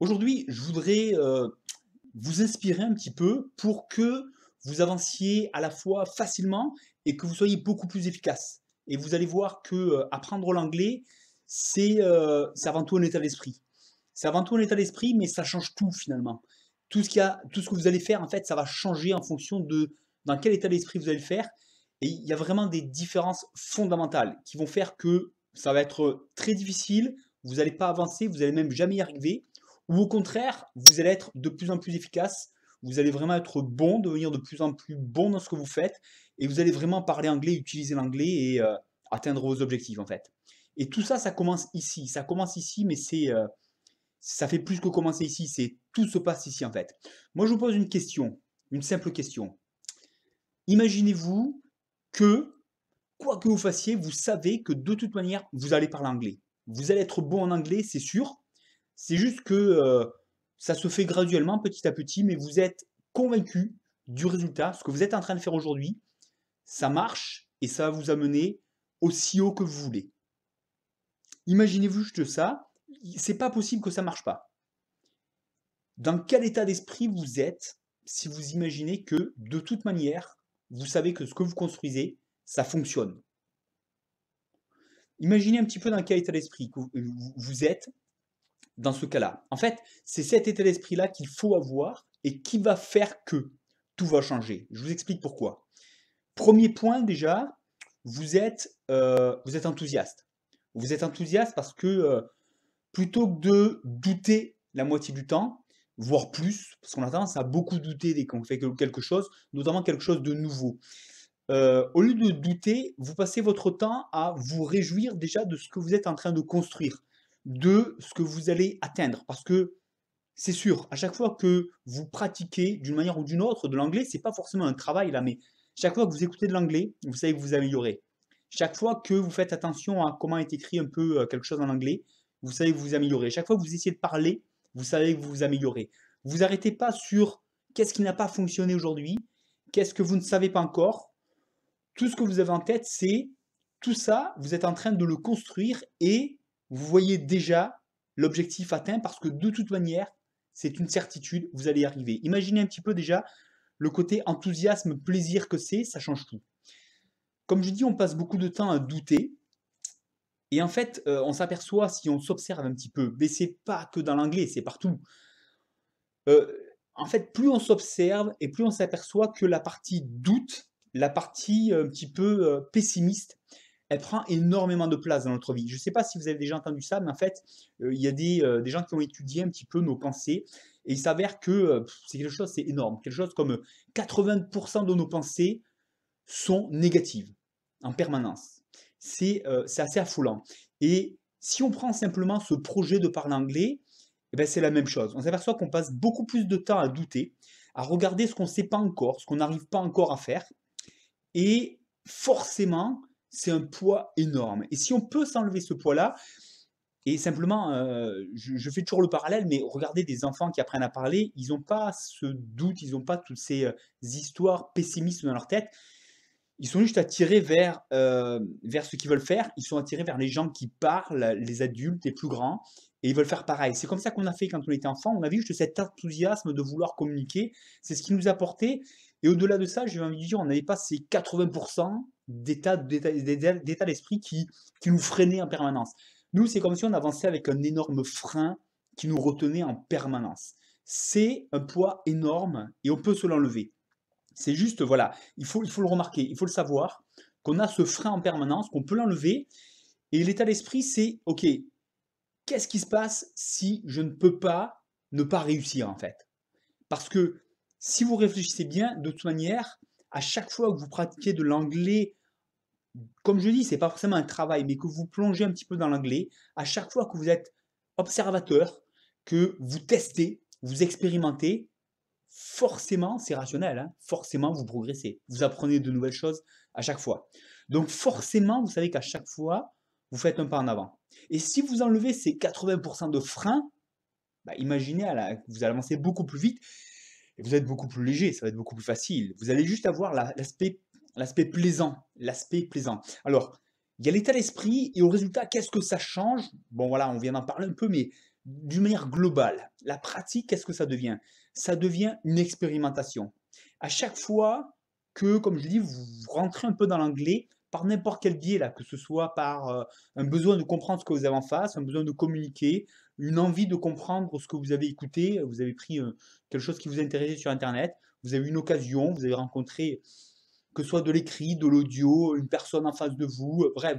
Aujourd'hui, je voudrais, vous inspirer un petit peu pour que vous avanciez à la fois facilement et que vous soyez beaucoup plus efficace. Et vous allez voir que, apprendre l'anglais, c'est avant tout un état d'esprit. C'est avant tout un état d'esprit, mais ça change tout finalement. Tout ce que vous allez faire, en fait, ça va changer en fonction de dans quel état d'esprit vous allez le faire. Et il y a vraiment des différences fondamentales qui vont faire que ça va être très difficile, vous n'allez pas avancer, vous n'allez même jamais y arriver. Ou au contraire, vous allez être de plus en plus efficace, vous allez vraiment être bon, devenir de plus en plus bon dans ce que vous faites, et vous allez vraiment parler anglais, utiliser l'anglais et atteindre vos objectifs en fait. Et tout ça, ça commence ici. Ça commence ici, mais ça fait plus que commencer ici. C'est tout se passe ici en fait. Moi, je vous pose une question, une simple question. Imaginez-vous que, quoi que vous fassiez, vous savez que de toute manière, vous allez parler anglais. Vous allez être bon en anglais, c'est sûr. C'est juste que ça se fait graduellement, petit à petit, mais vous êtes convaincu du résultat. Ce que vous êtes en train de faire aujourd'hui, ça marche et ça va vous amener aussi haut que vous voulez. Imaginez-vous juste ça, c'est pas possible que ça marche pas. Dans quel état d'esprit vous êtes si vous imaginez que de toute manière, vous savez que ce que vous construisez, ça fonctionne. Imaginez un petit peu dans quel état d'esprit vous êtes dans ce cas-là. En fait, c'est cet état d'esprit-là qu'il faut avoir et qui va faire que tout va changer. Je vous explique pourquoi. Premier point déjà, vous êtes enthousiaste. Vous êtes enthousiaste parce que plutôt que de douter la moitié du temps, voire plus, parce qu'on a tendance à beaucoup douter dès qu'on fait quelque chose, notamment quelque chose de nouveau. Au lieu de douter, vous passez votre temps à vous réjouir déjà de ce que vous êtes en train de construire, de ce que vous allez atteindre. Parce que c'est sûr, à chaque fois que vous pratiquez d'une manière ou d'une autre de l'anglais, c'est pas forcément un travail là, mais chaque fois que vous écoutez de l'anglais, vous savez que vous améliorez. Chaque fois que vous faites attention à comment est écrit un peu quelque chose en anglais, vous savez que vous améliorez. Chaque fois que vous essayez de parler, vous savez que vous vous améliorez. Vous arrêtez pas sur qu'est-ce qui n'a pas fonctionné aujourd'hui, qu'est-ce que vous ne savez pas encore, tout ce que vous avez en tête, c'est tout ça, vous êtes en train de le construire et vous voyez déjà l'objectif atteint parce que de toute manière, c'est une certitude, vous allez y arriver. Imaginez un petit peu déjà le côté enthousiasme, plaisir que c'est, ça change tout. Comme je dis, on passe beaucoup de temps à douter. Et en fait, on s'aperçoit, si on s'observe un petit peu, mais c'est pas que dans l'anglais, c'est partout. En fait, plus on s'observe et plus on s'aperçoit que la partie doute, la partie un petit peu pessimiste, elle prend énormément de place dans notre vie. Je ne sais pas si vous avez déjà entendu ça, mais en fait, il y a des gens qui ont étudié un petit peu nos pensées, et il s'avère que c'est quelque chose, c'est énorme. Quelque chose comme 80% de nos pensées sont négatives en permanence. C'est assez affolant. Et si on prend simplement ce projet de parler anglais, eh ben, c'est la même chose. On s'aperçoit qu'on passe beaucoup plus de temps à douter, à regarder ce qu'on ne sait pas encore, ce qu'on n'arrive pas encore à faire. Et forcément, c'est un poids énorme. Et si on peut s'enlever ce poids-là, et simplement, je fais toujours le parallèle, mais regardez des enfants qui apprennent à parler, ils n'ont pas ce doute, ils n'ont pas toutes ces histoires pessimistes dans leur tête. Ils sont juste attirés vers ce qu'ils veulent faire. Ils sont attirés vers les gens qui parlent, les adultes, les plus grands, et ils veulent faire pareil. C'est comme ça qu'on a fait quand on était enfant. On avait juste cet enthousiasme de vouloir communiquer. C'est ce qui nous a porté. Et au-delà de ça, j'ai envie de dire, on n'avait pas ces 80% d'état d'esprit qui nous freinaient en permanence. Nous, c'est comme si on avançait avec un énorme frein qui nous retenait en permanence. C'est un poids énorme et on peut se l'enlever. C'est juste, voilà, il faut le remarquer, il faut le savoir, qu'on a ce frein en permanence, qu'on peut l'enlever. Et l'état d'esprit, c'est, ok, qu'est-ce qui se passe si je ne peux pas ne pas réussir en fait? Parce que si vous réfléchissez bien, de toute manière, à chaque fois que vous pratiquez de l'anglais, comme je dis, c'est pas forcément un travail, mais que vous plongez un petit peu dans l'anglais, à chaque fois que vous êtes observateur, que vous testez, vous expérimentez, forcément, c'est rationnel, hein, forcément vous progressez. Vous apprenez de nouvelles choses à chaque fois. Donc forcément, vous savez qu'à chaque fois, vous faites un pas en avant. Et si vous enlevez ces 80% de freins, bah, imaginez, vous allez avancer beaucoup plus vite et vous êtes beaucoup plus léger, ça va être beaucoup plus facile. Vous allez juste avoir l'aspect plaisant, l'aspect plaisant. Alors, il y a l'état d'esprit et au résultat, qu'est-ce que ça change? Bon voilà, on vient d'en parler un peu, mais d'une manière globale, la pratique, qu'est-ce que ça devient? Ça devient une expérimentation. À chaque fois que, comme je dis, vous rentrez un peu dans l'anglais par n'importe quel biais, là, que ce soit par un besoin de comprendre ce que vous avez en face, un besoin de communiquer, une envie de comprendre ce que vous avez écouté, vous avez pris quelque chose qui vous intéressait sur Internet, vous avez eu une occasion, vous avez rencontré, que ce soit de l'écrit, de l'audio, une personne en face de vous, bref,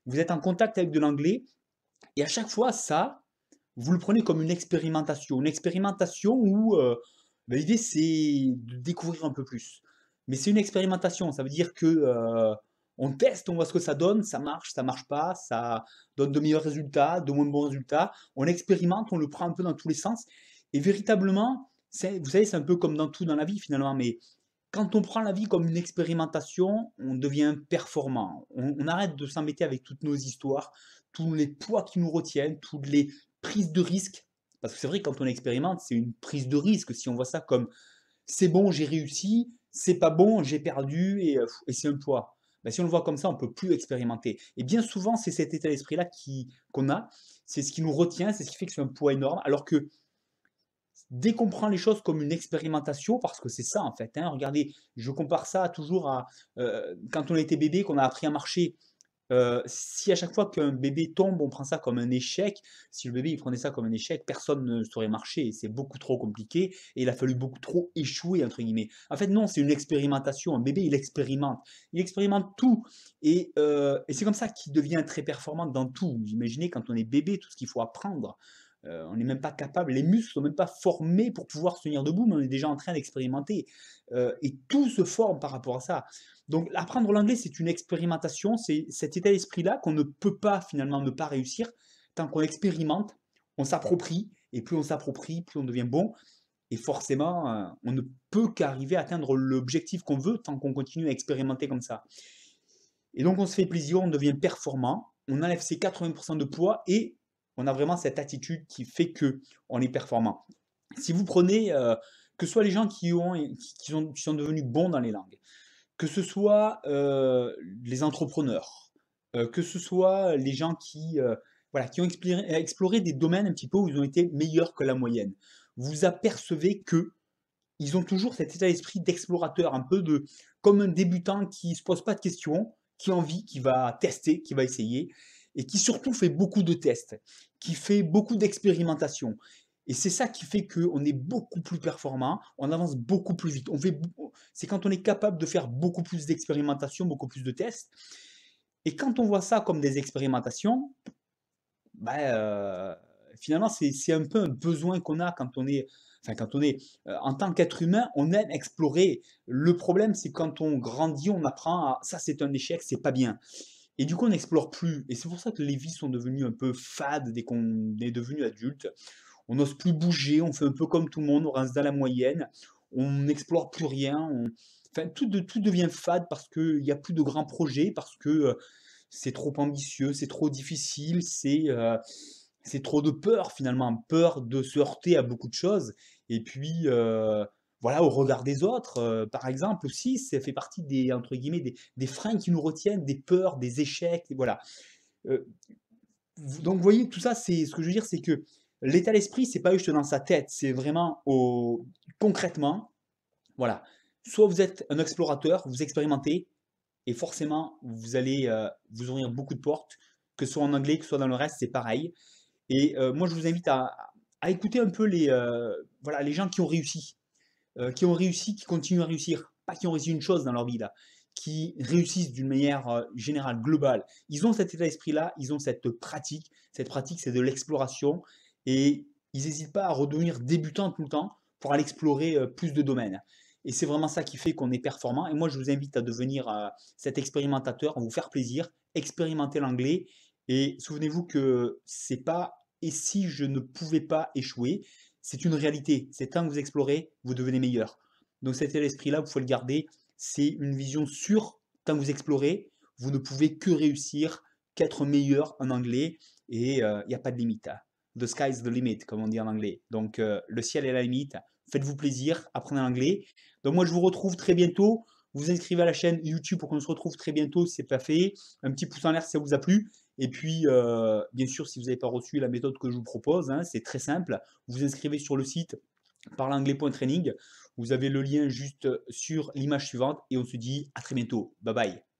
vous êtes en contact avec de l'anglais, et à chaque fois, ça, vous le prenez comme une expérimentation. Une expérimentation où ben, l'idée, c'est de découvrir un peu plus. Mais c'est une expérimentation, ça veut dire que on teste, on voit ce que ça marche pas, ça donne de meilleurs résultats, de moins bons résultats. On expérimente, on le prend un peu dans tous les sens. Et véritablement, vous savez, c'est un peu comme dans tout dans la vie finalement, mais quand on prend la vie comme une expérimentation, on devient performant. On arrête de s'embêter avec toutes nos histoires, tous les poids qui nous retiennent, toutes les prises de risques. Parce que c'est vrai, quand on expérimente, c'est une prise de risque. Si on voit ça comme c'est bon, j'ai réussi, c'est pas bon, j'ai perdu et c'est un poids. Ben, si on le voit comme ça, on ne peut plus expérimenter. Et bien souvent, c'est cet état d'esprit-là qu'on a, c'est ce qui nous retient, c'est ce qui fait que c'est un poids énorme. Alors que dès qu'on prend les choses comme une expérimentation, parce que c'est ça en fait, hein, regardez, je compare ça toujours à quand on était bébé, qu'on a appris à marcher. Si à chaque fois qu'un bébé tombe, on prend ça comme un échec, si le bébé il prenait ça comme un échec, personne ne saurait marcher. C'est beaucoup trop compliqué et il a fallu beaucoup trop échouer, entre guillemets. En fait, non, c'est une expérimentation. Un bébé, il expérimente tout. Et c'est comme ça qu'il devient très performant dans tout. Vous imaginez quand on est bébé, tout ce qu'il faut apprendre. On n'est même pas capable, les muscles sont même pas formés pour pouvoir se tenir debout, mais on est déjà en train d'expérimenter. Et tout se forme par rapport à ça. Donc apprendre l'anglais, c'est une expérimentation, c'est cet état d'esprit-là qu'on ne peut pas finalement ne pas réussir tant qu'on expérimente, on s'approprie, et plus on s'approprie, plus on devient bon. Et forcément, on ne peut qu'arriver à atteindre l'objectif qu'on veut tant qu'on continue à expérimenter comme ça. Et donc on se fait plaisir, on devient performant, on enlève ses 80% de poids et on a vraiment cette attitude qui fait que on est performant. Si vous prenez, que ce soit les gens qui sont devenus bons dans les langues, que ce soit les entrepreneurs, que ce soit les gens voilà, qui ont exploré des domaines un petit peu où ils ont été meilleurs que la moyenne, vous apercevez que ils ont toujours cet état d'esprit d'explorateur, un peu comme un débutant qui ne se pose pas de questions, qui a envie, qui va tester, qui va essayer, et qui surtout fait beaucoup de tests, qui fait beaucoup d'expérimentation. Et c'est ça qui fait qu'on est beaucoup plus performant, on avance beaucoup plus vite. C'est quand on est capable de faire beaucoup plus d'expérimentation, beaucoup plus de tests. Et quand on voit ça comme des expérimentations, ben, finalement, c'est un peu un besoin qu'on a quand on est, enfin, en tant qu'être humain, on aime explorer. Le problème, c'est quand on grandit, on apprend à ça, c'est un échec, c'est pas bien. Et du coup, on n'explore plus. Et c'est pour ça que les vies sont devenues un peu fades dès qu'on est devenu adulte. On n'ose plus bouger, on fait un peu comme tout le monde, on reste dans la moyenne, on n'explore plus rien. Enfin, tout devient fade parce qu'il n'y a plus de grands projets, parce que c'est trop ambitieux, c'est trop difficile, c'est trop de peur finalement, peur de se heurter à beaucoup de choses. Et puis, voilà, au regard des autres, par exemple aussi, ça fait partie des, entre guillemets, des freins qui nous retiennent, des peurs, des échecs, et voilà. Euh, donc, vous voyez, tout ça, c'est ce que je veux dire, c'est que l'état d'esprit, c'est pas juste dans sa tête, c'est vraiment concrètement, voilà. Soit vous êtes un explorateur, vous expérimentez, et forcément, vous allez vous ouvrir beaucoup de portes, que ce soit en anglais, que ce soit dans le reste, c'est pareil. Et moi, je vous invite à écouter un peu voilà, les gens qui ont réussi, qui continuent à réussir, pas qui ont réussi une chose dans leur vie là, qui réussissent d'une manière générale, globale. Ils ont cet état d'esprit-là, ils ont cette pratique. Cette pratique, c'est de l'exploration et ils n'hésitent pas à redevenir débutants tout le temps pour aller explorer plus de domaines. Et c'est vraiment ça qui fait qu'on est performant. Et moi, je vous invite à devenir cet expérimentateur, à vous faire plaisir, expérimenter l'anglais. Et souvenez-vous que c'est pas et si je ne pouvais pas échouer, c'est une réalité. C'est tant que vous explorez, vous devenez meilleur. Donc cet état d'esprit-là, vous pouvez le garder. C'est une vision sûre. Tant que vous explorez, vous ne pouvez que réussir, qu'être meilleur en anglais. Et il n'y a pas de limite. The sky is the limit, comme on dit en anglais. Donc le ciel est la limite. Faites-vous plaisir, apprenez l'anglais. Donc moi, je vous retrouve très bientôt. Vous inscrivez à la chaîne YouTube pour qu'on se retrouve très bientôt si ce n'est pas fait. Un petit pouce en l'air si ça vous a plu. Et puis, bien sûr, si vous n'avez pas reçu la méthode que je vous propose, hein, c'est très simple. Vous vous inscrivez sur le site parlanglais.training. Vous avez le lien juste sur l'image suivante et on se dit à très bientôt. Bye bye.